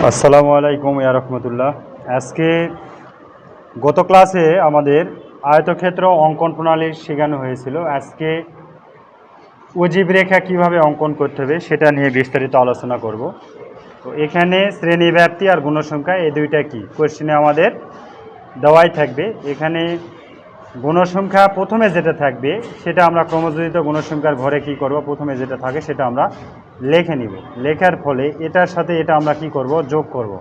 আসসালামু আলাইকুম ইয়া রাহমাতুল্লাহ। আজকে গত ক্লাসে আমাদের আয়তক্ষেত্র অঙ্কন প্রণালী শেখানো হয়েছিল। আজকে অজীব রেখা কিভাবে অঙ্কন করতে হবে সেটা নিয়ে বিস্তারিত আলোচনা করব। তো এখানে শ্রেণী ব্যাপ্তি আর গুণসংখ্যা এই দুইটা কি কোশ্চেনে আমাদের দেওয়াই থাকবে। এখানে গুণসংখ্যা প্রথমে যেটা থাকবে সেটা আমরা ক্রমযোজিত গুণসংখ্যার ঘরে কি করব, প্রথমে যেটা থাকে সেটা আমরা লিখে নিব। লেখার ফলে এটার সাথে এটা আমরা কি করব, যোগ করব।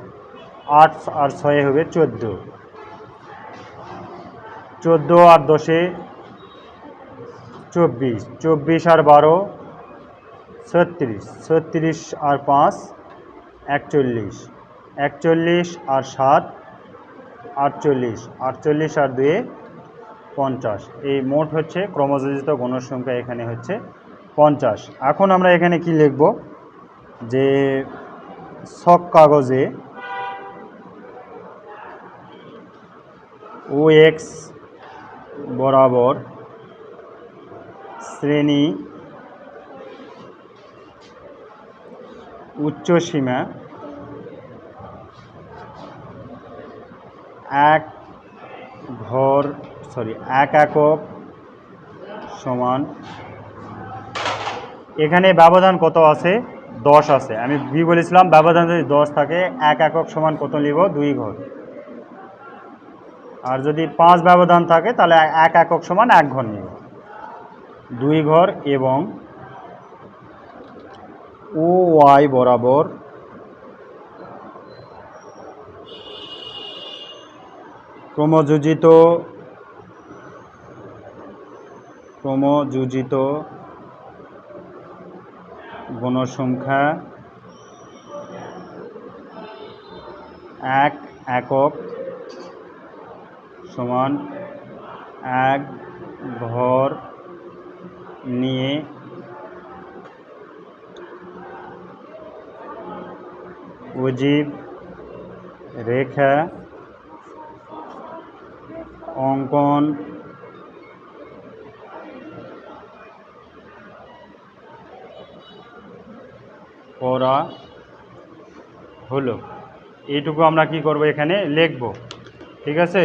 8 আর 6 হবে 14, 14 আর 10 24, 24 আর 12 36, 36 আর 5 41, 41 আর 7 48, 48 আর 2 50। এই মোট হচ্ছে ক্রমযোজিত গণসংখ্যা এখানে হচ্ছে 50। এখন আমরা এখানে কি লিখব, যে ছক কাগজে ও এক্স বরাবর শ্রেণী উচ্চ সীমা এক একক সমান, এখানে ব্যবধান কত আছে, 10 আছে। আমি বি বলেছিলাম ব্যবধান যদি 10 থাকে এক একক সমান কত নিব, 2 ঘর। আর যদি 5 ব্যবধান থাকে তাহলে এক একক সমান 1 ঘর নিব, 2 ঘর। এবং ও ওয়াই বরাবর ক্রমযোজিত গণসংখ্যা এক একক সমান 1 ঘর নিয়ে অজীব রেখা অঙ্কন করা হলো। এইটুকু আমরা কি করব, এখানে লিখব। ঠিক আছে,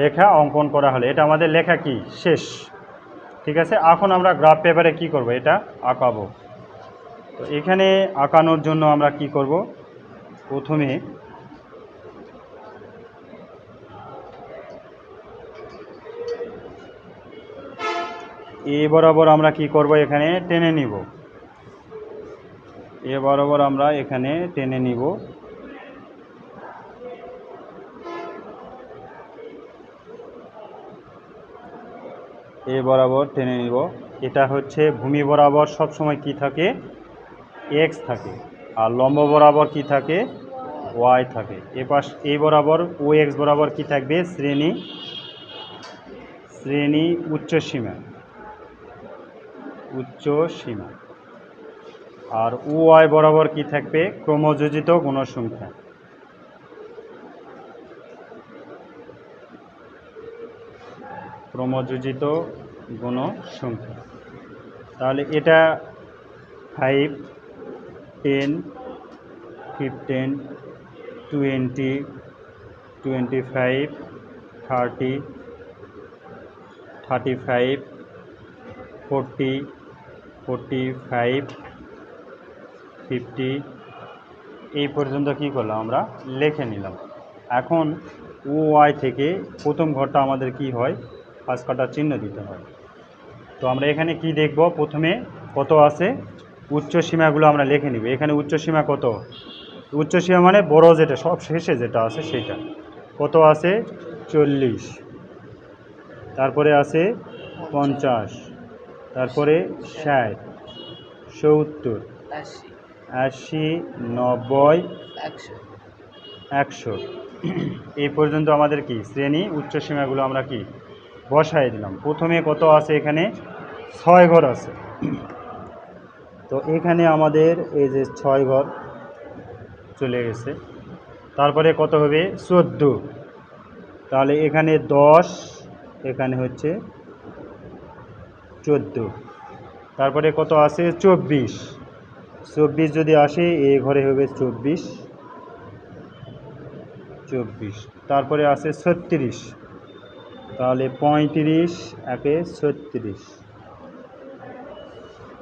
রেখা অঙ্কন করা হলো, এটা আমাদের লেখা কি শেষ। ঠিক আছে, এখন আমরা গ্রাফ পেপারে কি করব, এটা আঁকাবো। তো এখানে আঁকানোর জন্য আমরা কি করব, প্রথমে এ বরাবর আমরা কি করব, এখানে টেনে নিব। এ বরাবর আমরা এখানে টেনে নিব। এ বরাবর টেনে নিব। এটা হচ্ছে ভূমি বরাবর সব সময় কি থাকে, এক্স থাকে। আর লম্ব বরাবর কি থাকে, ওয়াই থাকে। এপাশ এই বরাবর ও এক্স বরাবর কি থাকবে, শ্রেণী উচ্চ সীমা। আর ও ওয়াই বরাবর কি থাকবে, ক্রমযোজিত গুণসংখ্যা। তাহলে এটা 5, 10, 15, 20, 25, 30, 35, 40, 45, 50 এই পর্যন্ত কি করলাম, আমরা লিখে নিলাম। এখন ও ওয়াই থেকে প্রথম ঘরটা আমাদের কি হয়, পাঁচ কাটার চিহ্ন দিতে হয়। তো আমরা এখানে কি দেখব, প্রথমে কত আছে, উচ্চ সীমাগুলো আমরা লিখে নিব। এখানে উচ্চ সীমা কত, উচ্চ সীমা মানে বড় যেটা সব শেষে যেটা আছে সেটা কত আছে, 40, তারপরে আছে 50, তারপরে 60, 70, 80, 90, 100 এই পর্যন্ত আমাদের কি শ্রেণী উচ্চ সীমাগুলো আমরা কি বসাই দিলাম। প্রথমে কত আছে, এখানে 6 ঘর আছে। তো এখানে আমাদের এই যে 6 ঘর চলে গেছে। তারপরে কত হবে, 14, তাহলে এখানে 10, এখানে হচ্ছে 14, তারপরে কত আছে, 24, 24 যদি আসে এই ঘরে হবে 24, 24, তারপরে আছে 36, তাহলে 35 একে 36,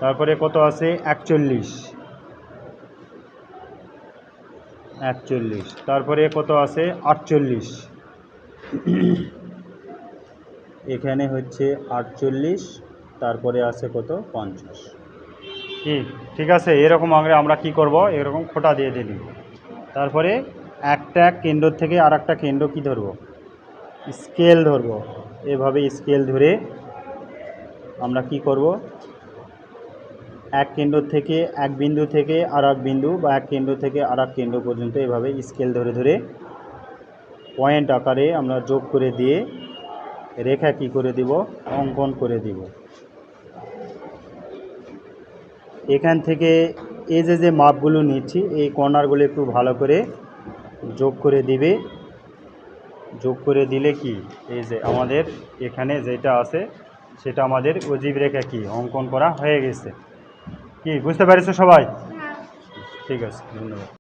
তারপরে কত আছে 41, তারপরে কত আছে 48, এখানে হচ্ছে 48, তারপরে আছে কত 50। ঠিক আছে, এরকম আমরা কি করব, এরকম খোঁটা দিয়ে দিই। তারপরে একটা কেন্দ্র থেকে আর একটা কেন্দ্র কি ধরব, স্কেল ধরব। এভাবে স্কেল ধরে আমরা কি করব, এক কেন্দ্র থেকে এক বিন্দু থেকে আর এক বিন্দু বা এক কেন্দ্র থেকে আর এক কেন্দ্র পর্যন্ত এভাবে স্কেল ধরে ধরে পয়েন্ট আকারে আমরা যোগ করে দিয়ে রেখা কি করে দিব, অঙ্কন করে দিব। এখান থেকে এই যে মাপগুলো নিচ্ছি, এই কর্নারগুলো একটু ভালো করে যোগ করে দিবে। যোগ করে দিলে কি, এই যে আমাদের এখানে যেটা আছে সেটা আমাদের অজীব রেখা কি অঙ্কন করা হয়ে গেছে। কি বুঝতে পারছো সবাই? ঠিক আছে, ধন্যবাদ।